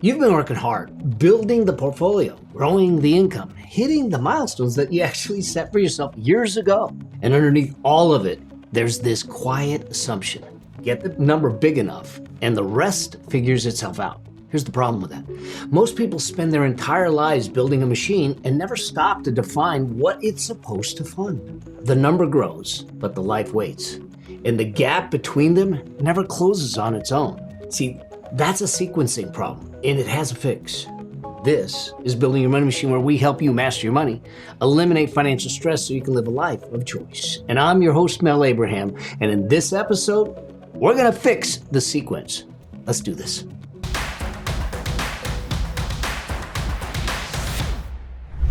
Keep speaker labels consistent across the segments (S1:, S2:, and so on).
S1: You've been working hard, building the portfolio, growing the income, hitting the milestones that you actually set for yourself years ago. And underneath all of it, there's this quiet assumption. Get the number big enough, and the rest figures itself out. Here's the problem with that. Most people spend their entire lives building a machine and never stop to define what it's supposed to fund. The number grows, but the life waits. And the gap between them never closes on its own. See, that's a sequencing problem, and it has a fix. This is Building Your Money Machine, where we help you master your money, eliminate financial stress so you can live a life of choice. And I'm your host, Mel Abraham, and in this episode, we're gonna fix the sequence. Let's do this.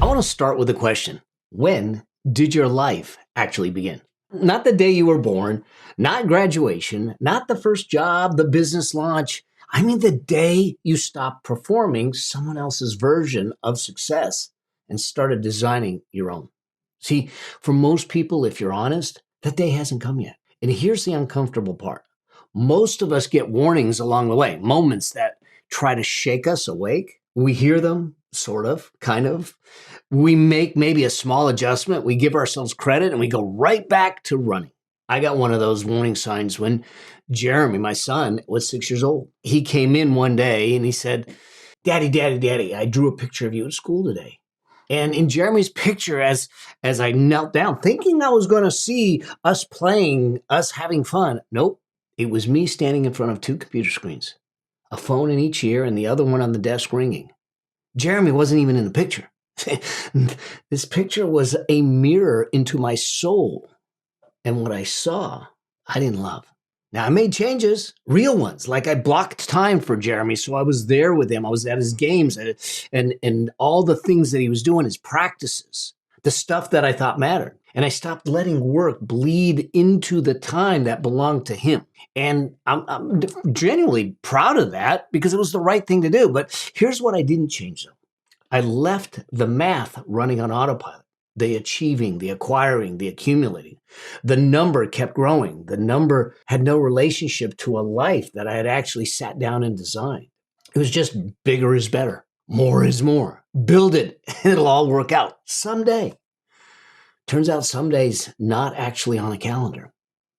S1: I wanna start with a question. When did your life actually begin? Not the day you were born, not graduation, not the first job, the business launch. I mean the day you stopped performing someone else's version of success and started designing your own. See, for most people, if you're honest, that day hasn't come yet. And here's the uncomfortable part. Most of us get warnings along the way, moments that try to shake us awake. We hear them, sort of, kind of. We make maybe a small adjustment, we give ourselves credit, and we go right back to running. I got one of those warning signs when Jeremy, my son, was 6 years old. He came in one day and he said, Daddy, I drew a picture of you at school today. And in Jeremy's picture, as I knelt down, thinking I was going to see us playing, us having fun, nope, it was me standing in front of two computer screens, a phone in each ear and the other one on the desk ringing. Jeremy wasn't even in the picture. This picture was a mirror into my soul. And what I saw, I didn't love. Now, I made changes, real ones, like I blocked time for Jeremy, so I was there with him. I was at his games and all the things that he was doing, his practices, the stuff that I thought mattered. And I stopped letting work bleed into the time that belonged to him. And I'm genuinely proud of that because it was the right thing to do. But here's what I didn't change, though. I left the math running on autopilot. The achieving, the acquiring, the accumulating. The number kept growing. The number had no relationship to a life that I had actually sat down and designed. It was just bigger is better. More is more. Build it, and it'll all work out someday. Turns out someday's not actually on a calendar.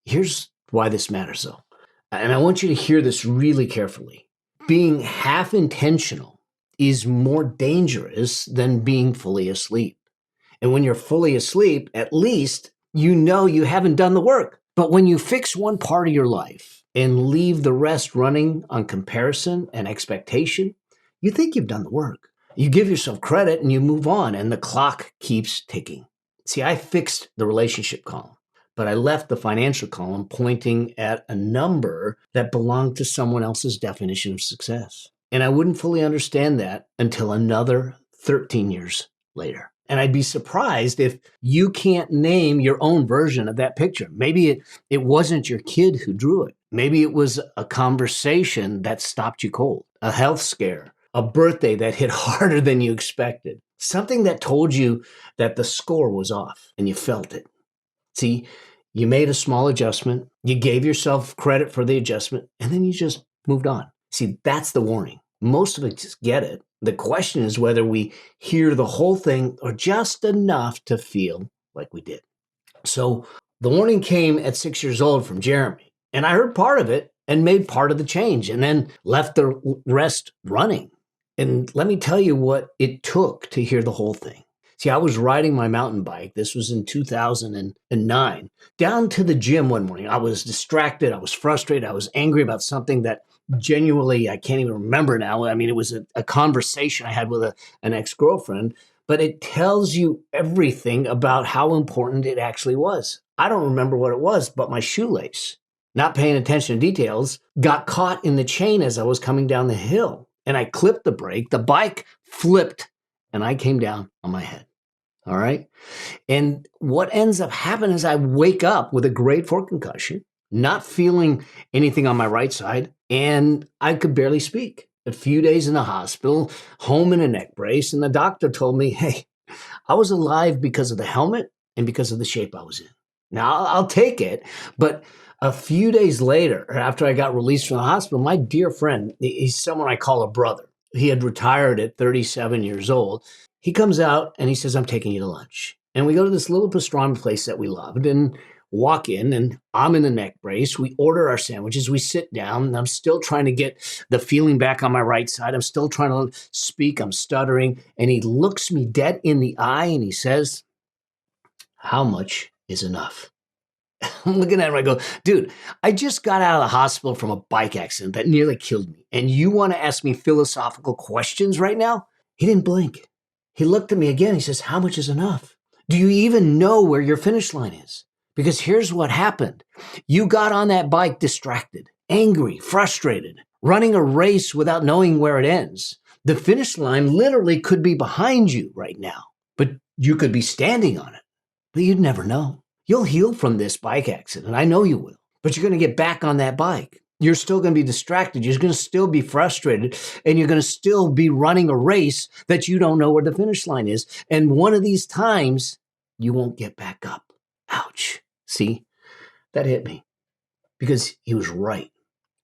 S1: Here's why this matters, though. And I want you to hear this really carefully. Being half intentional is more dangerous than being fully asleep. And when you're fully asleep, at least you know you haven't done the work. But when you fix one part of your life and leave the rest running on comparison and expectation, you think you've done the work. You give yourself credit and you move on, and the clock keeps ticking. See, I fixed the relationship column, but I left the financial column pointing at a number that belonged to someone else's definition of success. And I wouldn't fully understand that until another 13 years later. And I'd be surprised if you can't name your own version of that picture. Maybe it wasn't your kid who drew it. Maybe it was a conversation that stopped you cold, a health scare, a birthday that hit harder than you expected, something that told you that the score was off and you felt it. See, you made a small adjustment, you gave yourself credit for the adjustment, and then you just moved on. See, that's the warning. Most of us just get it. The question is whether we hear the whole thing or just enough to feel like we did. So the warning came at 6 years old from Jeremy, and I heard part of it and made part of the change and then left the rest running. And let me tell you what it took to hear the whole thing. See, I was riding my mountain bike. This was in 2009, down to the gym one morning. I was distracted. I was frustrated. I was angry about something that genuinely, I can't even remember now. I mean, it was a conversation I had with an ex-girlfriend, but it tells you everything about how important it actually was. I don't remember what it was, but my shoelace, not paying attention to details, got caught in the chain as I was coming down the hill. And I clipped the brake, the bike flipped, and I came down on my head. All right. And what ends up happening is I wake up with a grade 4 concussion, not feeling anything on my right side, and I could barely speak. A few days in the hospital, home in a neck brace, and the doctor told me, hey, I was alive because of the helmet and because of the shape I was in. Now, I'll take it, but a few days later, after I got released from the hospital, my dear friend, he's someone I call a brother. He had retired at 37 years old. He comes out and he says, I'm taking you to lunch. And we go to this little pastrami place that we loved and walk in, and I'm in a neck brace. We order our sandwiches. We sit down, and I'm still trying to get the feeling back on my right side. I'm still trying to speak. I'm stuttering. And he looks me dead in the eye and he says, how much is enough? I'm looking at him. I go, dude, I just got out of the hospital from a bike accident that nearly killed me. And you want to ask me philosophical questions right now? He didn't blink. He looked at me again. He says, how much is enough? Do you even know where your finish line is? Because here's what happened. You got on that bike distracted, angry, frustrated, running a race without knowing where it ends. The finish line literally could be behind you right now, but you could be standing on it, but you'd never know. You'll heal from this bike accident. I know you will, but you're going to get back on that bike. You're still going to be distracted. You're going to still be frustrated, and you're going to still be running a race that you don't know where the finish line is. And one of these times, you won't get back up. Ouch. See, that hit me because he was right.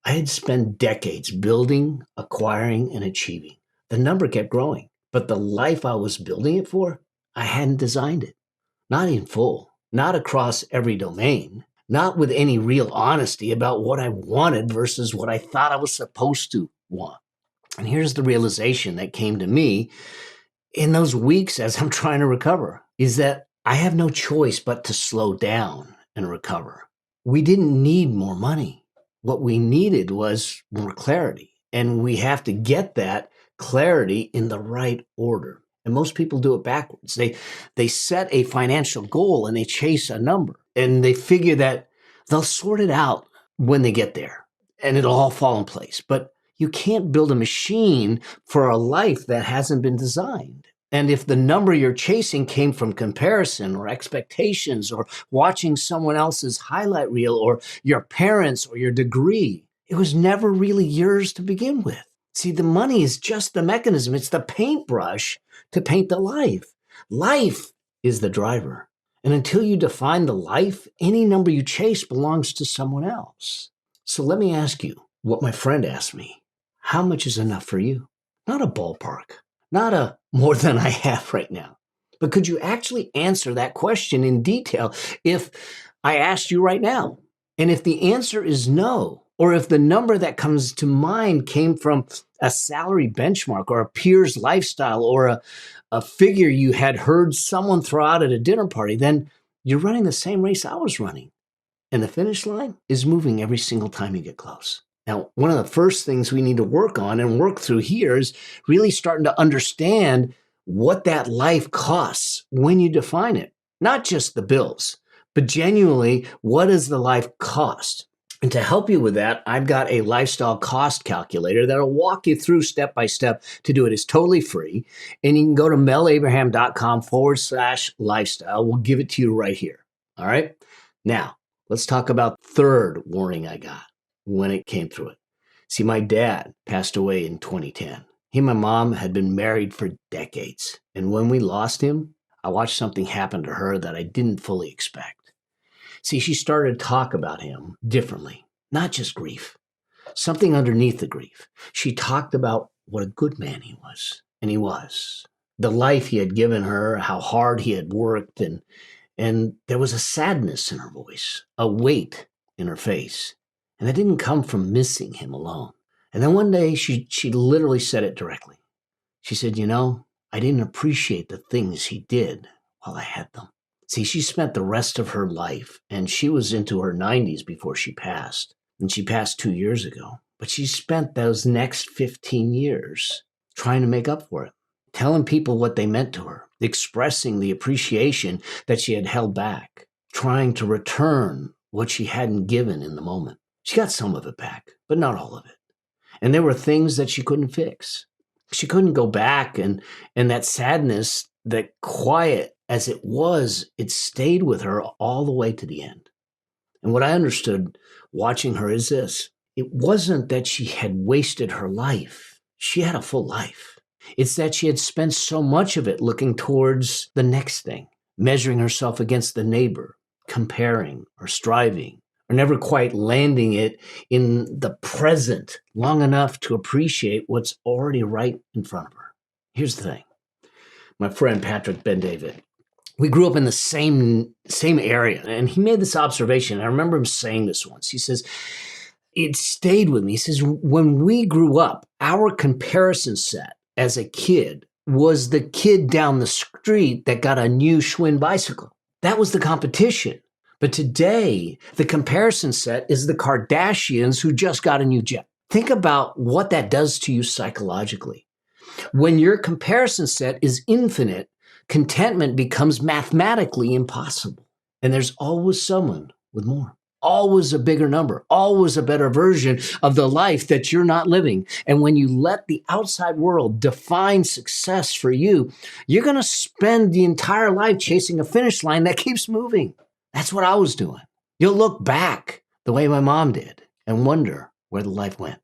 S1: I had spent decades building, acquiring, and achieving. The number kept growing, but the life I was building it for, I hadn't designed it. Not in full. Not across every domain, not with any real honesty about what I wanted versus what I thought I was supposed to want. And here's the realization that came to me in those weeks as I'm trying to recover, is that I have no choice but to slow down and recover. We didn't need more money. What we needed was more clarity. And we have to get that clarity in the right order. And most people do it backwards. They set a financial goal and they chase a number and they figure that they'll sort it out when they get there and it'll all fall in place. But you can't build a machine for a life that hasn't been designed. And if the number you're chasing came from comparison or expectations or watching someone else's highlight reel or your parents or your degree, it was never really yours to begin with. See, the money is just the mechanism. It's the paintbrush to paint the life. Life is the driver. And until you define the life, any number you chase belongs to someone else. So let me ask you what my friend asked me. How much is enough for you? Not a ballpark, not a more than I have right now. But could you actually answer that question in detail if I asked you right now? And if the answer is no, or if the number that comes to mind came from a salary benchmark or a peer's lifestyle or a figure you had heard someone throw out at a dinner party, then you're running the same race I was running. And the finish line is moving every single time you get close. Now, one of the first things we need to work on and work through here is really starting to understand what that life costs when you define it. Not just the bills, but genuinely, what does the life cost? And to help you with that, I've got a lifestyle cost calculator that'll walk you through step by step to do it. It's totally free. And you can go to melabraham.com/lifestyle. We'll give it to you right here. All right. Now, let's talk about third warning I got when it came through it. See, my dad passed away in 2010. He and my mom had been married for decades. And when we lost him, I watched something happen to her that I didn't fully expect. See, she started to talk about him differently, not just grief, something underneath the grief. She talked about what a good man he was, and he was. The life he had given her, how hard he had worked, and there was a sadness in her voice, a weight in her face. And it didn't come from missing him alone. And then one day she literally said it directly. She said, I didn't appreciate the things he did while I had them. See, she spent the rest of her life, and she was into her 90s before she passed. And she passed 2 years ago. But she spent those next 15 years trying to make up for it, telling people what they meant to her, expressing the appreciation that she had held back, trying to return what she hadn't given in the moment. She got some of it back, but not all of it. And there were things that she couldn't fix. She couldn't go back, and that sadness, that quiet as it was, it stayed with her all the way to the end. And what I understood watching her is this. It wasn't that she had wasted her life. She had a full life. It's that she had spent so much of it looking towards the next thing, measuring herself against the neighbor, comparing or striving or never quite landing it in the present long enough to appreciate what's already right in front of her. Here's the thing. My friend Patrick Ben David, we grew up in the same area, and he made this observation. I remember him saying this once. He says, it stayed with me. He says, when we grew up, our comparison set as a kid was the kid down the street that got a new Schwinn bicycle. That was the competition. But today, the comparison set is the Kardashians who just got a new jet. Think about what that does to you psychologically. When your comparison set is infinite, contentment becomes mathematically impossible. And there's always someone with more. Always a bigger number, always a better version of the life that you're not living. And when you let the outside world define success for you, you're going to spend the entire life chasing a finish line that keeps moving. That's what I was doing. You'll look back the way my mom did and wonder where the life went.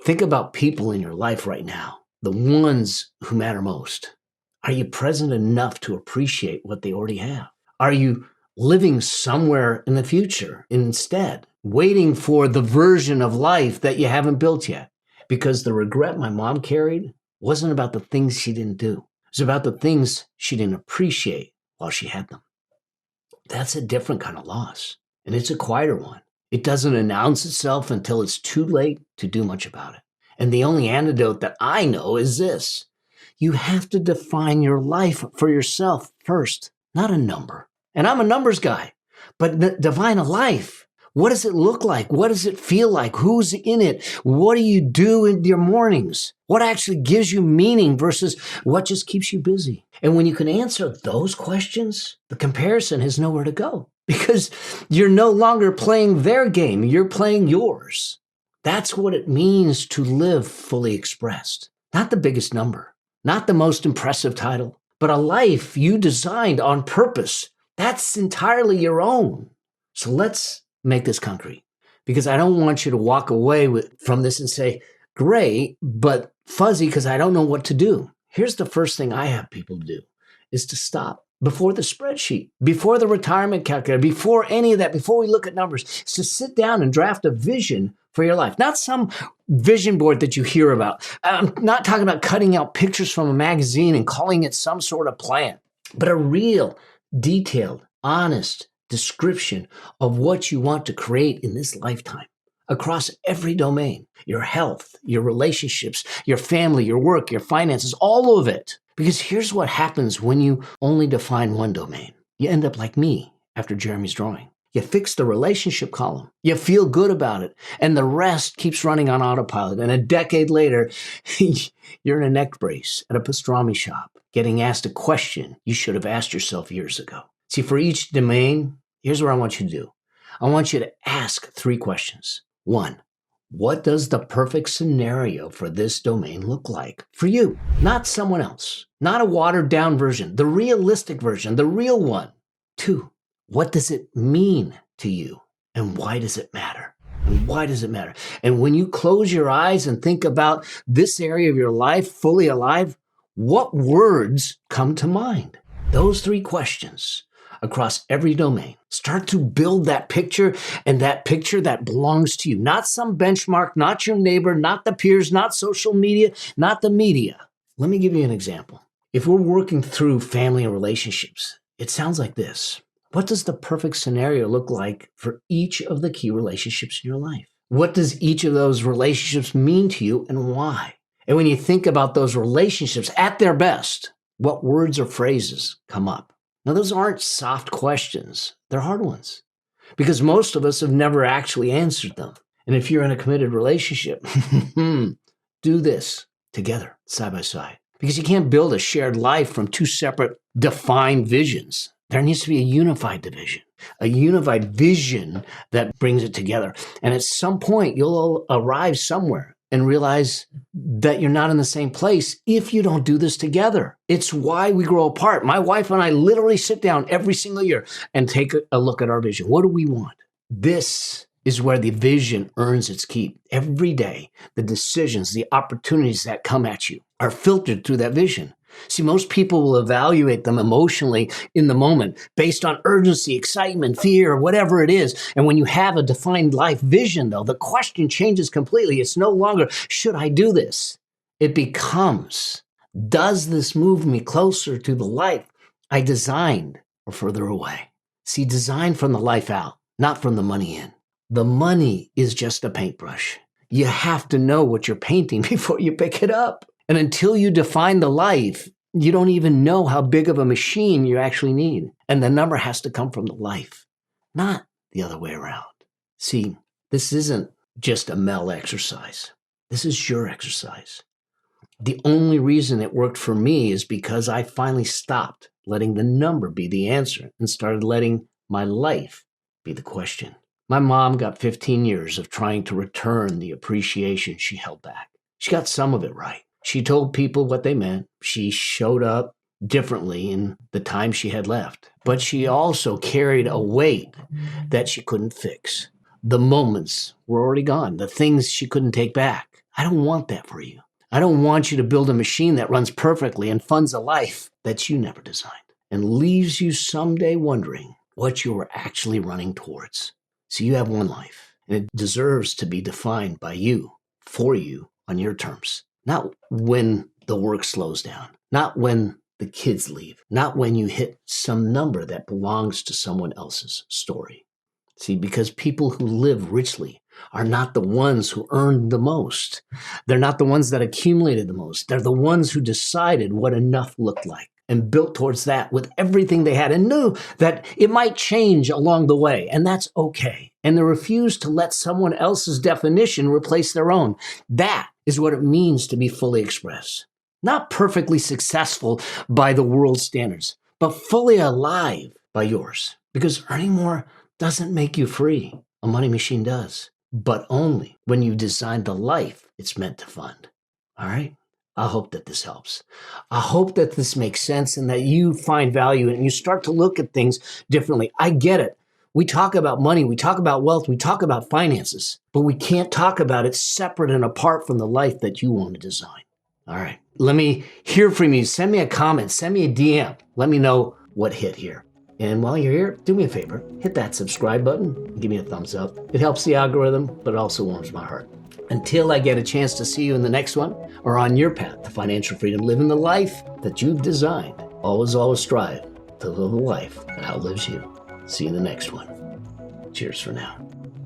S1: Think about people in your life right now, the ones who matter most. Are you present enough to appreciate what they already have? Are you living somewhere in the future instead, waiting for the version of life that you haven't built yet? Because the regret my mom carried wasn't about the things she didn't do. It was about the things she didn't appreciate while she had them. That's a different kind of loss, and it's a quieter one. It doesn't announce itself until it's too late to do much about it. And the only antidote that I know is this. You have to define your life for yourself first, not a number. And I'm a numbers guy, but define a life. What does it look like? What does it feel like? Who's in it? What do you do in your mornings? What actually gives you meaning versus what just keeps you busy? And when you can answer those questions, the comparison has nowhere to go because you're no longer playing their game. You're playing yours. That's what it means to live fully expressed. Not the biggest number, not the most impressive title, but a life you designed on purpose. That's entirely your own. So let's make this concrete, because I don't want you to walk away from this and say, great, but fuzzy because I don't know what to do. Here's the first thing I have people do is to stop before the spreadsheet, before the retirement calculator, before any of that, before we look at numbers, is to sit down and draft a vision for your life. Not some vision board that you hear about. I'm not talking about cutting out pictures from a magazine and calling it some sort of plan, but a real, detailed, honest description of what you want to create in this lifetime across every domain, your health, your relationships, your family, your work, your finances, all of it. Because here's what happens when you only define one domain. You end up like me after Jeremy's drawing. You fix the relationship column. You feel good about it. And the rest keeps running on autopilot. And a decade later, you're in a neck brace at a pastrami shop, getting asked a question you should have asked yourself years ago. See, for each domain, here's what I want you to do. I want you to ask 3 questions. 1, what does the perfect scenario for this domain look like for you? Not someone else, not a watered down version, the realistic version, the real one. 2, what does it mean to you? And why does it matter? And why does it matter? And when you close your eyes and think about this area of your life fully alive, what words come to mind? Those 3 questions across every domain. Start to build that picture, and that picture that belongs to you. Not some benchmark, not your neighbor, not the peers, not social media, not the media. Let me give you an example. If we're working through family and relationships, it sounds like this. What does the perfect scenario look like for each of the key relationships in your life? What does each of those relationships mean to you and why? And when you think about those relationships at their best, what words or phrases come up? Now, those aren't soft questions. They're hard ones because most of us have never actually answered them. And if you're in a committed relationship, do this together, side by side, because you can't build a shared life from 2 separate defined visions. There needs to be a unified division, a unified vision that brings it together. And at some point, you'll arrive somewhere and realize that you're not in the same place if you don't do this together. It's why we grow apart. My wife and I literally sit down every single year and take a look at our vision. What do we want? This is where the vision earns its keep. Every day, the decisions, the opportunities that come at you are filtered through that vision. See, most people will evaluate them emotionally in the moment based on urgency, excitement, fear, whatever it is. And when you have a defined life vision, though, the question changes completely. It's no longer, should I do this? It becomes, does this move me closer to the life I designed or further away? See, design from the life out, not from the money in. The money is just a paintbrush. You have to know what you're painting before you pick it up. And until you define the life, you don't even know how big of a machine you actually need. And the number has to come from the life, not the other way around. See, this isn't just a Mel exercise. This is your exercise. The only reason it worked for me is because I finally stopped letting the number be the answer and started letting my life be the question. My mom got 15 years of trying to return the appreciation she held back. She got some of it right. She told people what they meant. She showed up differently in the time she had left. But she also carried a weight that she couldn't fix. The moments were already gone. The things she couldn't take back. I don't want that for you. I don't want you to build a machine that runs perfectly and funds a life that you never designed and leaves you someday wondering what you were actually running towards. So you have one life, and it deserves to be defined by you, for you, on your terms. Not when the work slows down, not when the kids leave, not when you hit some number that belongs to someone else's story. See, because people who live richly are not the ones who earned the most. They're not the ones that accumulated the most. They're the ones who decided what enough looked like and built towards that with everything they had and knew that it might change along the way. And that's okay. And they refused to let someone else's definition replace their own. That is what it means to be fully expressed. Not perfectly successful by the world's standards, but fully alive by yours. Because earning more doesn't make you free. A money machine does. But only when you design the life it's meant to fund. All right? I hope that this helps. I hope that this makes sense and that you find value and you start to look at things differently. I get it. We talk about money, we talk about wealth, we talk about finances, but we can't talk about it separate and apart from the life that you want to design. All right. Let me hear from you. Send me a comment, send me a DM. Let me know what hit here. And while you're here, do me a favor, hit that subscribe button and give me a thumbs up. It helps the algorithm, but it also warms my heart. Until I get a chance to see you in the next one or on your path to financial freedom, living the life that you've designed, always strive to live a life that outlives you. See you in the next one. Cheers for now.